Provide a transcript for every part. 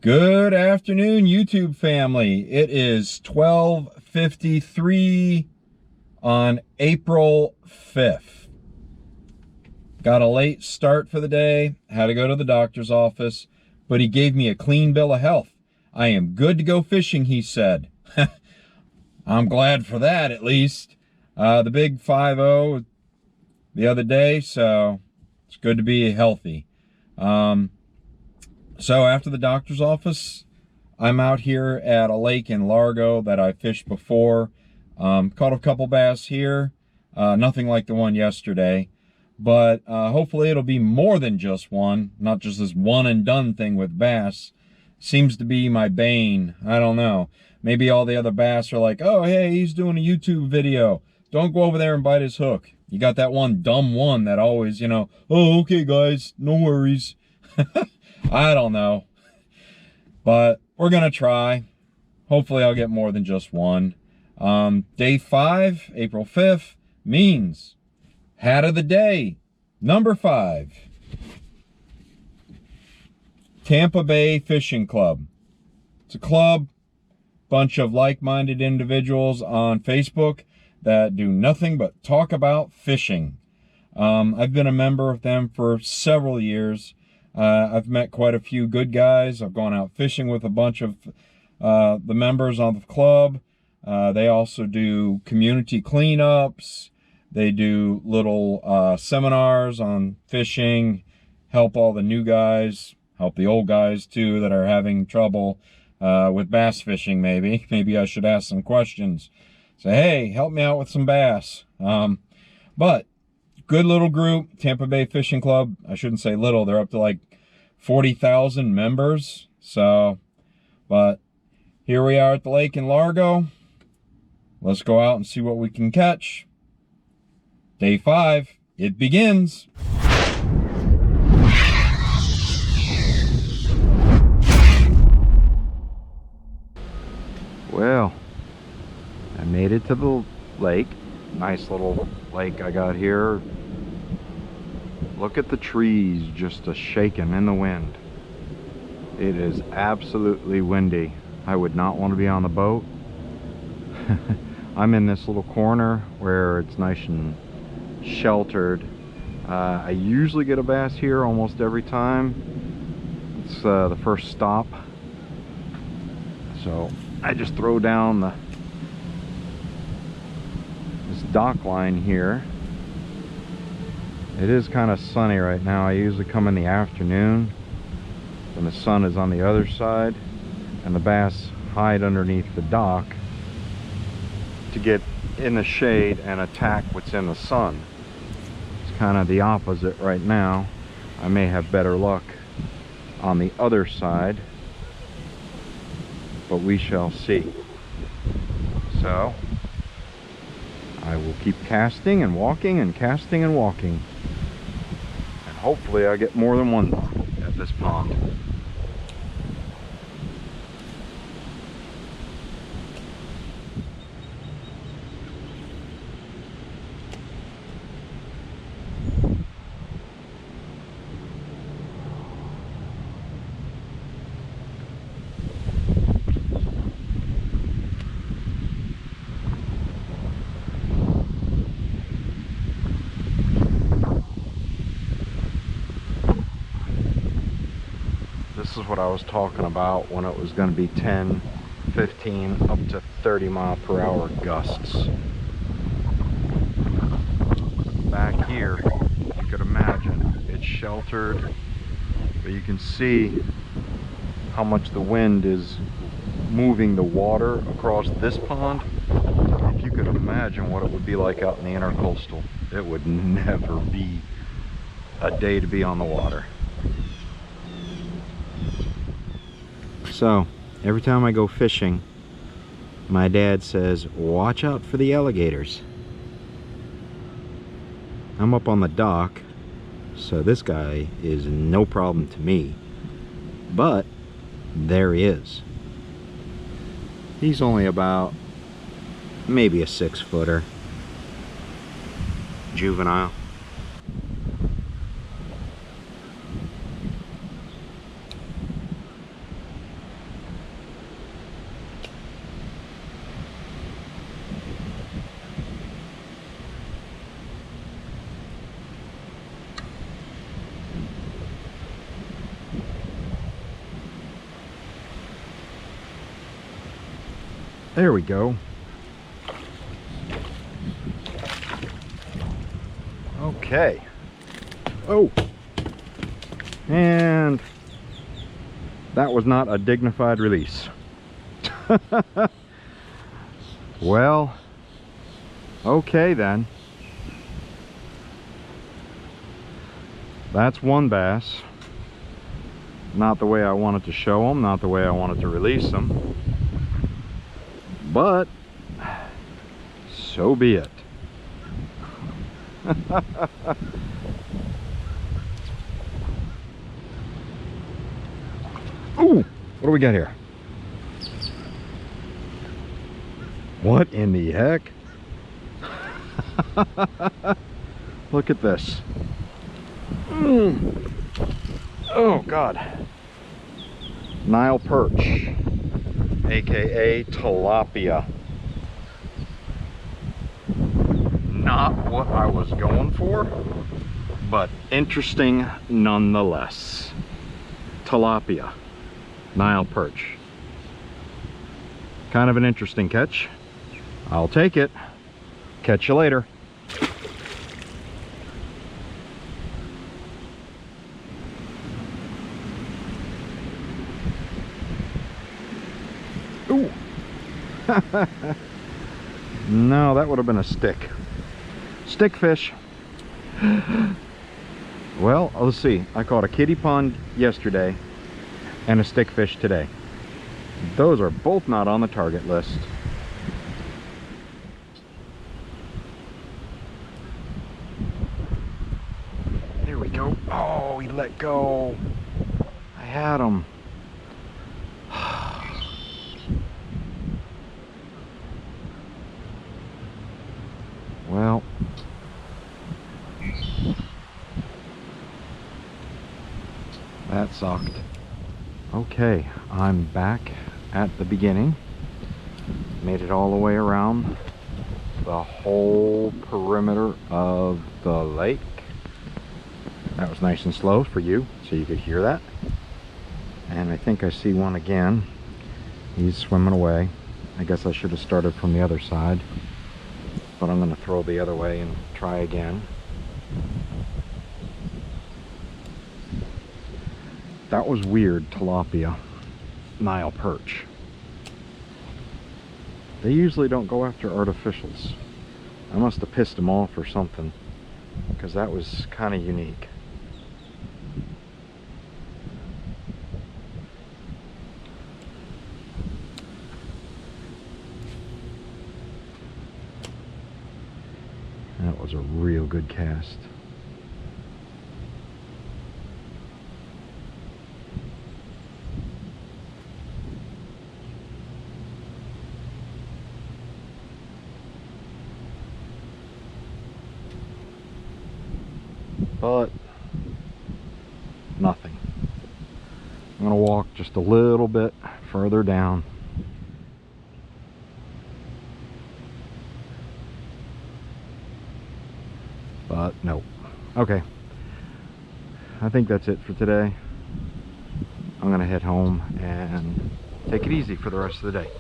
Good afternoon, YouTube family. It is 12:53 on April 5th. Got a late start for the day, had to go to the doctor's office, but he gave me a clean bill of health. I am good to go fishing, he said. I'm glad for that, at least. The big 5-0 the other day, so it's good to be healthy. So after the doctor's office, I'm out here at a lake in Largo that I fished before. Caught a couple bass here, nothing like the one yesterday, but hopefully it'll be more than just one, not just this one and done thing with bass. Seems to be my bane. I don't know. Maybe all the other bass are like, oh, hey, he's doing a YouTube video. Don't go over there and bite his hook. You got that one dumb one that always, oh, okay, guys, no worries. I don't know, but we're going to try. Hopefully I'll get more than just one. Day 5, April 5th, means hat of the day, number 5. Tampa Bay Fishing Club. It's a club, bunch of like-minded individuals on Facebook that do nothing but talk about fishing. I've been a member of them for several years. I've met quite a few good guys. I've gone out fishing with a bunch of the members on the club. They also do community cleanups. They do little seminars on fishing, help all the new guys, help the old guys too that are having trouble with bass fishing maybe. Maybe I should ask some questions. Say, hey, help me out with some bass. But good little group, Tampa Bay Fishing Club. I shouldn't say little, they're up to like 40,000 members. So, but here we are at the lake in Largo. Let's go out and see what we can catch. Day 5, it begins. Well, I made it to the lake. Nice little lake I got here. Look at the trees just a-shaking in the wind. It is absolutely windy. I would not want to be on the boat. I'm in this little corner where it's nice and sheltered. I usually get a bass here almost every time. It's the first stop. So I just throw down this dock line here. It is kind of sunny right now. I usually come in the afternoon when the sun is on the other side and the bass hide underneath the dock to get in the shade and attack what's in the sun. It's kind of the opposite right now. I may have better luck on the other side, but we shall see. So I will keep casting and walking and casting and walking. And hopefully I get more than one at this pond. This is what I was talking about when it was going to be 10, 15, up to 30 mile per hour gusts. Back here, you could imagine, it's sheltered, but you can see how much the wind is moving the water across this pond. If you could imagine what it would be like out in the intercoastal, it would never be a day to be on the water. So, every time I go fishing, my dad says, watch out for the alligators. I'm up on the dock, so this guy is no problem to me. But, there he is. He's only about, maybe a 6-footer. Juvenile. There we go. Okay. Oh, and that was not a dignified release. Well, okay then. That's one bass. Not the way I wanted to show them, not the way I wanted to release them. But so be it. Ooh, what do we got here? What in the heck? Look at this. Oh God. Nile perch, aka tilapia. Not what I was going for, but interesting nonetheless. Tilapia, Nile perch. Kind of an interesting catch. I'll take it. Catch you later. Ooh. No, that would have been a stick. Stick fish. Well, let's see. I caught a kiddie pond yesterday and a stick fish today. Those are both not on the target list. There we go. Oh, he let go. I had him. Well, that sucked. Okay, I'm back at the beginning. Made it all the way around the whole perimeter of the lake. That was nice and slow for you, so you could hear that. And I think I see one again. He's swimming away. I guess I should have started from the other side, but I'm going to throw the other way and try again. That was weird. Tilapia, Nile perch. They usually don't go after artificials. I must have pissed them off or something, because that was kind of unique. That was a real good cast. But nothing. I'm going to walk just a little bit further down. But nope. Okay, I think that's it for today. I'm gonna head home and take it easy for the rest of the day.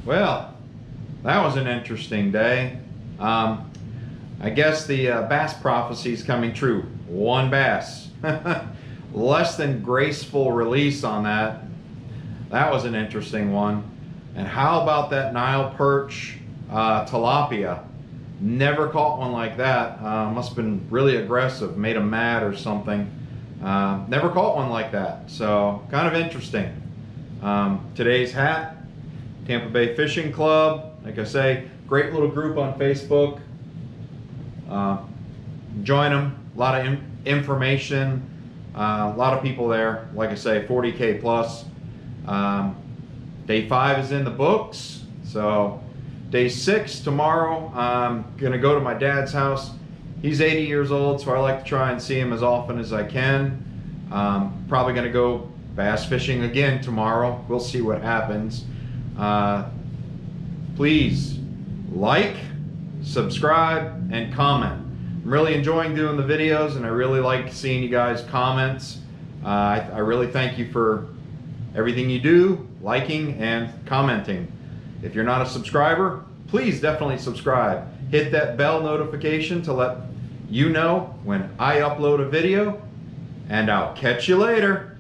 Well, that was an interesting day. I guess the bass prophecy is coming true. One bass. Less than graceful release on that. That was an interesting one. And how about that Nile perch tilapia? Never caught one like that. Must have been really aggressive, made him mad or something. Never caught one like that, so kind of interesting. Today's hat, Tampa Bay Fishing Club. Like I say, great little group on Facebook. Join them, a lot of information, a lot of people there. Like I say, 40K plus. Day 5 is in the books, so day 6 tomorrow, I'm gonna go to my dad's house. He's 80 years old, so I like to try and see him as often as I can. Probably gonna go bass fishing again tomorrow. We'll see what happens. Please like, subscribe, and comment. I'm really enjoying doing the videos, and I really like seeing you guys' comments. I really thank you for everything you do, liking and commenting. If you're not a subscriber, please definitely subscribe. Hit that bell notification to let you know when I upload a video, and I'll catch you later.